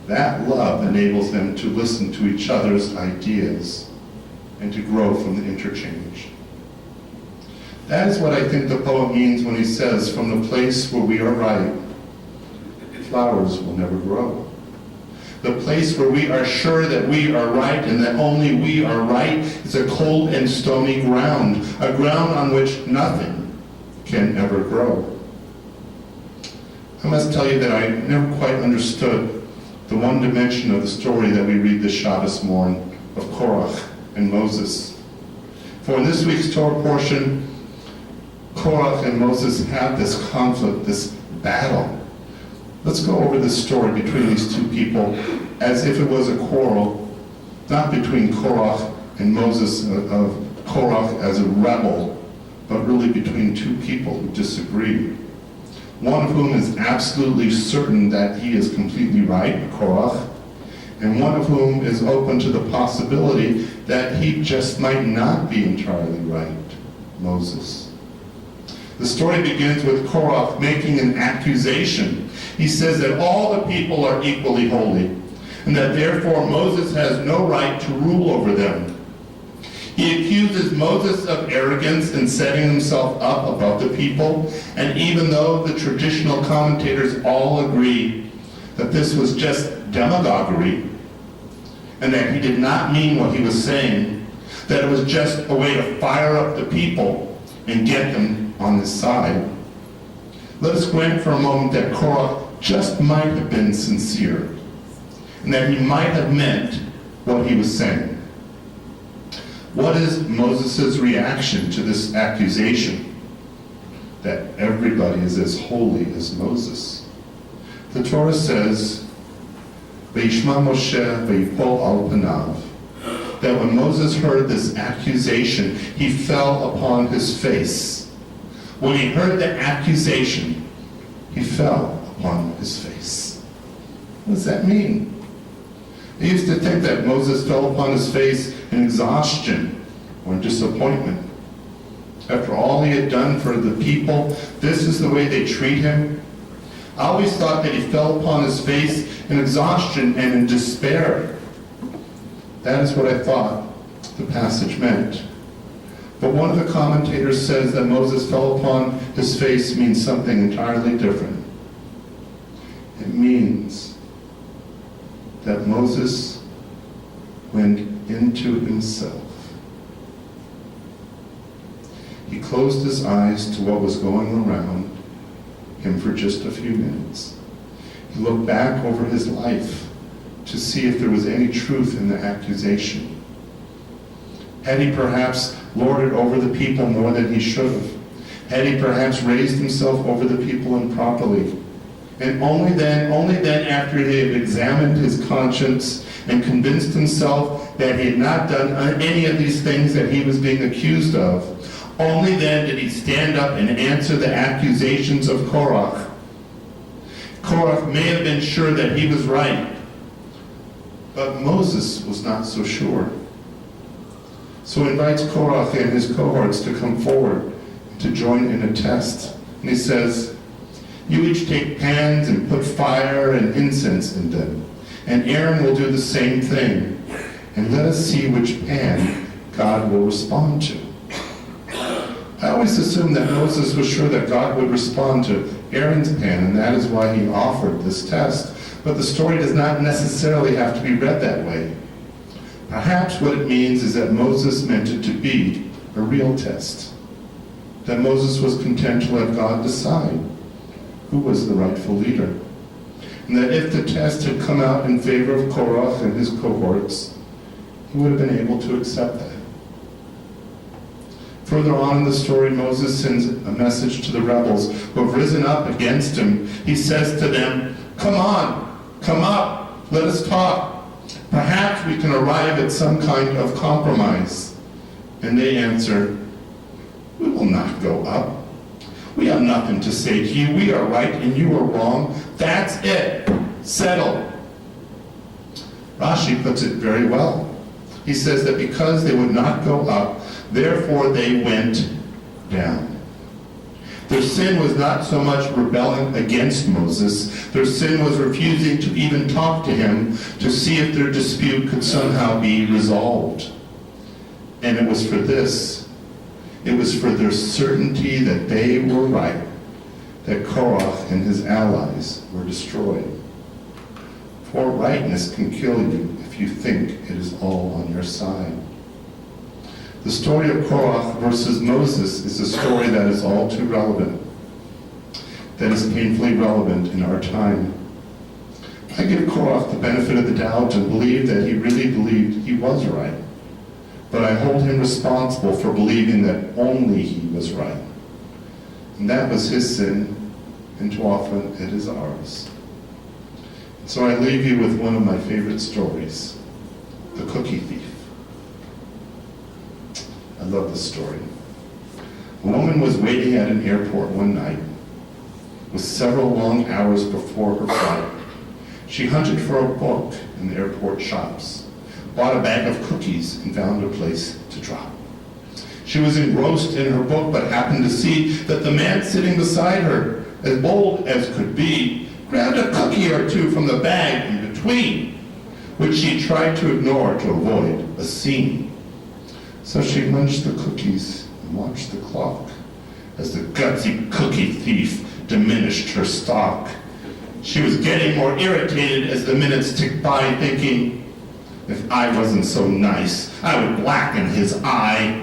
that love enables them to listen to each other's ideas and to grow from the interchange. That is what I think the poet means when he says, from the place where we are right, flowers will never grow. The place where we are sure that we are right and that only we are right is a cold and stony ground, a ground on which nothing can ever grow. I must tell you that I never quite understood the one dimension of the story that we read this Shabbos morn of Korach and Moses. For in this week's Torah portion, Korach and Moses have this conflict, this battle. Let's go over this story between these two people as if it was a quarrel, not between Korach and Moses, of Korach as a rebel, but really between two people who disagree. One of whom is absolutely certain that he is completely right, Korach, and one of whom is open to the possibility that he just might not be entirely right, Moses. The story begins with Korach making an accusation. He says that all the people are equally holy, and that therefore Moses has no right to rule over them. He accuses Moses of arrogance and setting himself up above the people, and even though the traditional commentators all agree that this was just demagoguery, and that he did not mean what he was saying, that it was just a way to fire up the people and get them on his side, let us grant for a moment that Korach just might have been sincere, and that he might have meant what he was saying. What is Moses' reaction to this accusation that everybody is as holy as Moses? The Torah says, "Vayishma Moshe vayipol al panav," that when Moses heard this accusation, he fell upon his face. When he heard the accusation, he fell upon his face. What does that mean? I used to think that Moses fell upon his face in exhaustion or in disappointment. After all he had done for the people, this is the way they treat him. I always thought that he fell upon his face in exhaustion and in despair. That is what I thought the passage meant. But one of the commentators says that Moses fell upon his face means something entirely different. It means that Moses went into himself. He closed his eyes to what was going around him for just a few minutes. He looked back over his life to see if there was any truth in the accusation. Had he perhaps lorded over the people more than he should have? Had he perhaps raised himself over the people improperly? And only then after he had examined his conscience and convinced himself that he had not done any of these things that he was being accused of, only then did he stand up and answer the accusations of Korach. Korach may have been sure that he was right, but Moses was not so sure. So he invites Korach and his cohorts to come forward to join in a test. And he says, "You each take pans and put fire and incense in them, and Aaron will do the same thing. And let us see which pan God will respond to." always assumed that Moses was sure that God would respond to Aaron's pan, and that is why he offered this test. But the story does not necessarily have to be read that way. Perhaps what it means is that Moses meant it to be a real test. That Moses was content to let God decide who was the rightful leader. And that if the test had come out in favor of Korach and his cohorts, he would have been able to accept that. Further on in the story, Moses sends a message to the rebels who have risen up against him. He says to them, "Come on, come up, let us talk. Perhaps we can arrive at some kind of compromise." And they answer, "We will not go up. We have nothing to say to you. We are right and you are wrong. That's it. Settle." Rashi puts it very well. He says that because they would not go up, therefore they went down. Their sin was not so much rebelling against Moses. Their sin was refusing to even talk to him to see if their dispute could somehow be resolved. And it was for this. It was for their certainty that they were right, that Korach and his allies were destroyed. For rightness can kill you if you think it is all on your side. The story of Korach versus Moses is a story that is all too relevant, that is painfully relevant in our time. I give Korach the benefit of the doubt and believe that he really believed he was right. But I hold him responsible for believing that only he was right. And that was his sin, and too often it is ours. So I leave you with one of my favorite stories, the cookie thief. I love this story. A woman was waiting at an airport one night with several long hours before her flight. She hunted for a book in the airport shops, bought a bag of cookies, and found a place to drop. She was engrossed in her book, but happened to see that the man sitting beside her, as bold as could be, grabbed a cookie or two from the bag in between, which she tried to ignore to avoid a scene. So she munched the cookies and watched the clock as the gutsy cookie thief diminished her stock. She was getting more irritated as the minutes ticked by, thinking, if I wasn't so nice, I would blacken his eye.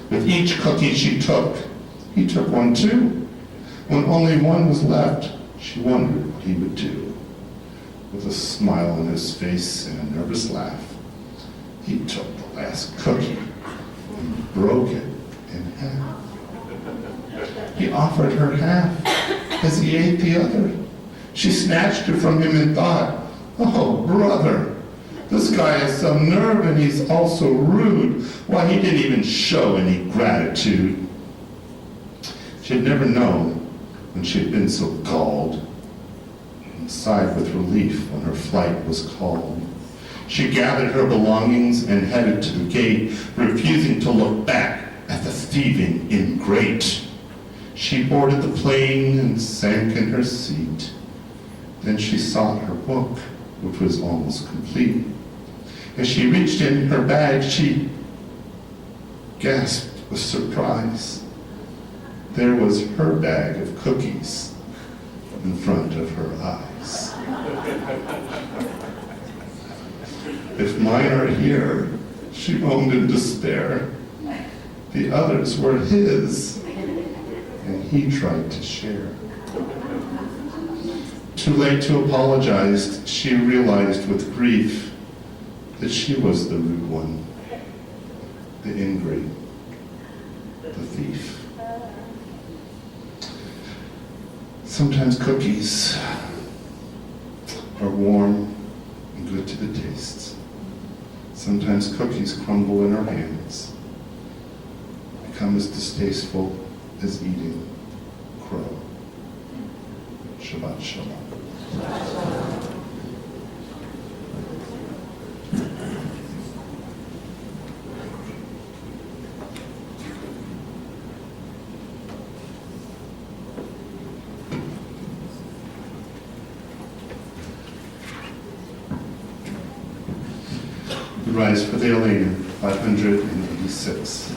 With each cookie she took, he took one too. When only one was left, she wondered what he would do. With a smile on his face and a nervous laugh, he took the last cookie and broke it in half. He offered her half as he ate the other. She snatched it from him and thought, oh, brother, this guy has some nerve and he's also rude. Why, he didn't even show any gratitude. She had never known when she had been so galled, and sighed with relief when her flight was called. She gathered her belongings and headed to the gate, refusing to look back at the thieving ingrate. She boarded the plane and sank in her seat. Then she sought her book, which was almost complete. As she reached in her bag, she gasped with surprise. There was her bag of cookies in front of her eyes. If mine are here, she moaned in despair. The others were his, and he tried to share. Too late to apologize, she realized with grief that she was the rude one, the ingrate, the thief. Sometimes cookies are warm and good to the taste. Sometimes cookies crumble in our hands, become as distasteful as eating crow. Shabbat shalom. We rise for the Elena, 586.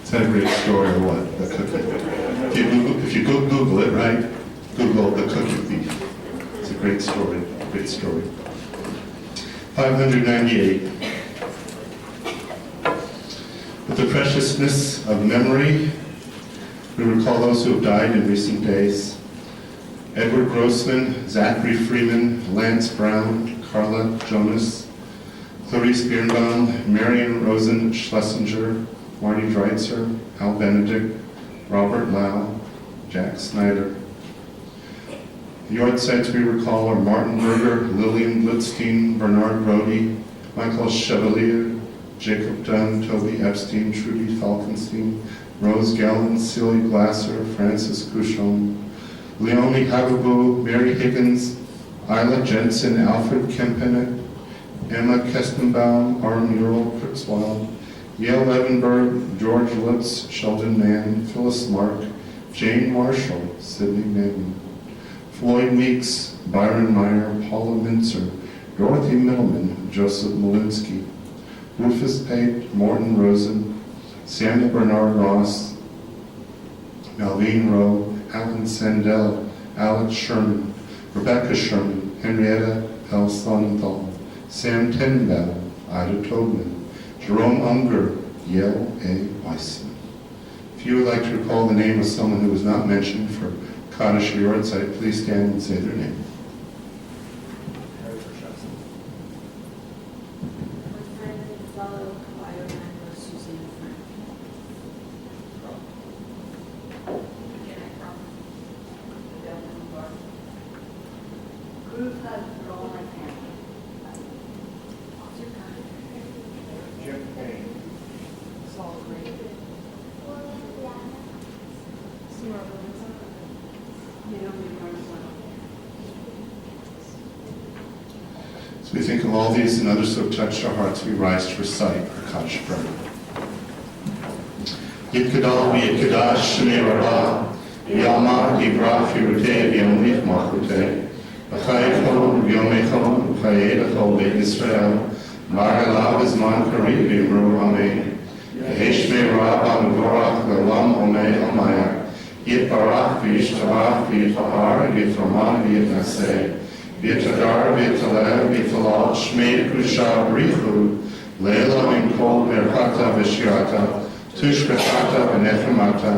Is that a great story or what? The cookie. If you Google it, right? Google the cookie thief. It's a great story. Great story. 598. With the preciousness of memory, we recall those who have died in recent days. Edward Grossman, Zachary Freeman, Lance Brown, Carla Jonas, Clarice Birnbaum, Marion Rosen Schlesinger, Marty Dreitzer, Al Benedict, Robert Lau, Jack Snyder. The yard sites we recall are Martin Berger, Lillian Blitzstein, Bernard Brody, Michael Chevalier, Jacob Dunn, Toby Epstein, Trudy Falkenstein, Rose Gallen, Celia Glasser, Francis Cushon, Leonie Hagabu, Mary Higgins, Isla Jensen, Alfred Kempenek, Emma Kestenbaum, Arm Ural, Kritzwald, Yale Levenberg, George Lutz, Sheldon Mann, Phyllis Mark, Jane Marshall, Sidney Mann, Floyd Meeks, Byron Meyer, Paula Mincer, Dorothy Middleman, Joseph Malinsky, Rufus Pate, Morton Rosen, Samuel Bernard Ross, Malvine Rowe, Alan Sandell, Alex Sherman, Rebecca Sherman, Henrietta L. Sonnenthal, Sam Tenenbaum, Ida Tobin, Jerome Unger, Yale A. Weissman. If you would like to recall the name of someone who was not mentioned for Kaddish or yard site, please stand and say their name. As we think of all these and others who have touched our hearts, we rise to recite our Kaddish prayer. Yitkadal v'yitkadash Shemei Rabbah, v'yalmah v'yibrach v'yiruteh v'yamlich malchuteh, v'chayechon v'yomechon v'chayedachol Beit Yisrael, mar elav b'zman karev v'yimru amen. V'heshmei Rabbah v'vorach l'olam omei omaya, yitbarach v'yishtabach v'yitahar v'yitramah v'yitnaseh, V'yitadar, v'yitaleh, v'yitalal, Shmei Kusha, B'richu, Leila Minkol, Merchata, V'shiata, Tushkachata, V'nechemata,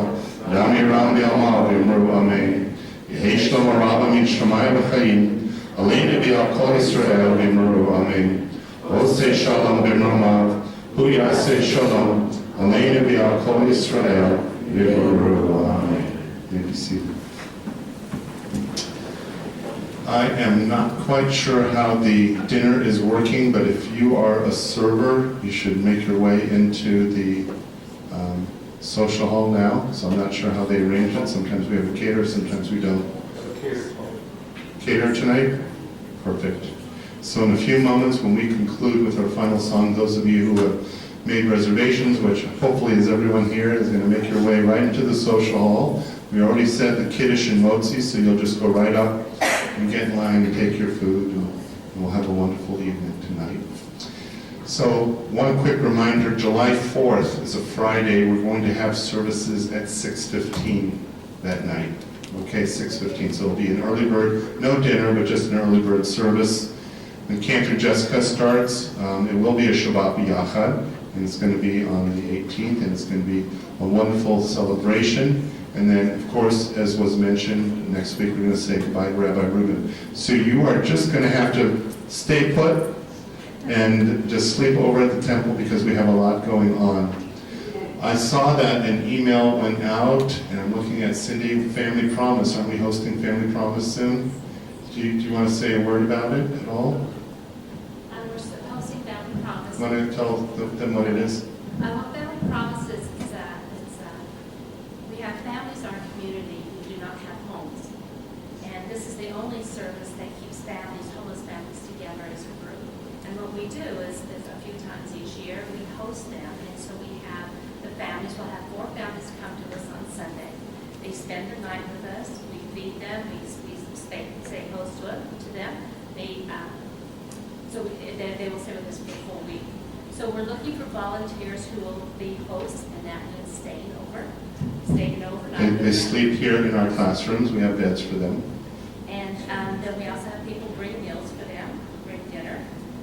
Dami Ram V'yalma, V'yimru Amen. Yehi Shlom Rabba Min Shemai V'chaim, Aleinu V'yal Yisrael, V'yimru Amen. Osei Shalom B'mromav, Hu Yasei Shalom, Aleinu V'yal Yisrael, V'yimru Amen. You may be seated. I am not quite sure how the dinner is working, but if you are a server, you should make your way into the social hall now. So I'm not sure how they arrange it. Sometimes we have a caterer, sometimes we don't. Caterer tonight? Perfect. So in a few moments, when we conclude with our final song, those of you who have made reservations, which hopefully is everyone here is going to make your way right into the social hall. We already said the Kiddush and Motzi, so you'll just go right up and get in line and take your food, and we'll have a wonderful evening tonight. So, one quick reminder, July 4th is a Friday. We're going to have services at 6:15 that night. Okay, 6:15. So it'll be an early bird, no dinner, but just an early bird service. When Cantor Jessica starts, it will be a Shabbat B'Yachad, and it's going to be on the 18th, and it's going to be a wonderful celebration. And then, of course, as was mentioned, next week we're going to say goodbye to Rabbi Rubin. So you are just going to have to stay put and just sleep over at the temple because we have a lot going on. I saw that an email went out, and I'm looking at Cindy, Family Promise. Aren't we hosting Family Promise soon? Do you want to say a word about it at all? We're hosting Family Promise. Want to tell them what it is? What Family Promise is, we have families in our community who do not have homes. And this is the only service that keeps families, homeless families together as a group. And what we do is a few times each year, we host them. And so we have the families, we'll have 4 families come to us on Sunday. They spend the night with us. We feed them. We say host to them. They will stay with us for the full week. So we're looking for volunteers who will be hosts, and that means staying overnight. They sleep here in our classrooms. We have beds for them. And then we also have people bring meals for them, bring dinner.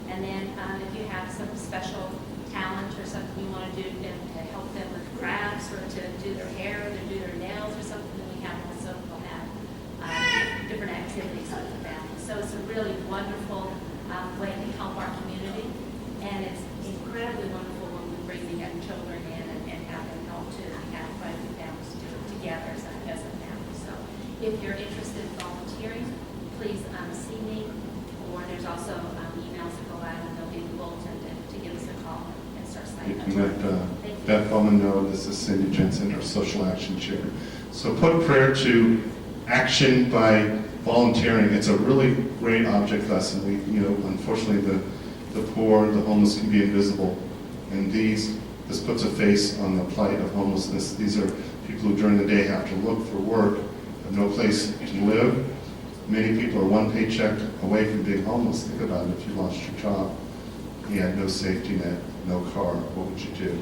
And then if you have some special talent or something you want to do to help them with crafts or to do their hair or to do their nails or something, then we have also we'll have different activities with the family. So it's a really wonderful way to help our community. And it's incredibly wonderful when we bring the young children in and have them help too. We have quite a few families do it together as a family. So if you're interested in volunteering, please see me. Or there's also emails that go out and there'll be a bulletin to give us a call and start You signing up. can let Beth Bowman know this is Cindy Jensen, our social action chair. So put prayer to action by volunteering. It's a really great object lesson. Unfortunately, the poor, the homeless can be invisible. And this puts a face on the plight of homelessness. These are people who during the day have to look for work, have no place to live. Many people are one paycheck away from being homeless. Think about it, if you lost your job, you had no safety net, no car, what would you do?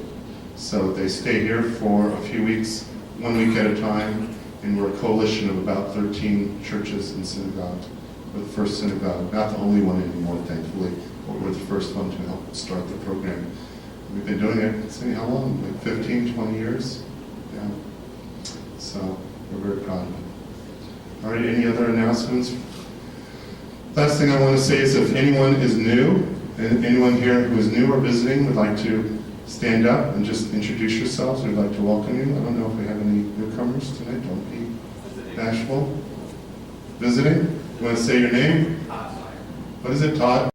So they stay here for a few weeks, 1 week at a time, and we're a coalition of about 13 churches and synagogues. We're the first synagogue, not the only one anymore, thankfully, but we're the first one to help start the program. We've been doing it, see how long, like 15, 20 years? Yeah. So we're very proud of it. All right, any other announcements? Last thing I want to say is if anyone is new, and anyone here who is new or visiting would like to stand up and just introduce yourselves, we'd like to welcome you. I don't know if we have any newcomers tonight. Don't be bashful. Visiting? You want to say your name? What is it, Todd?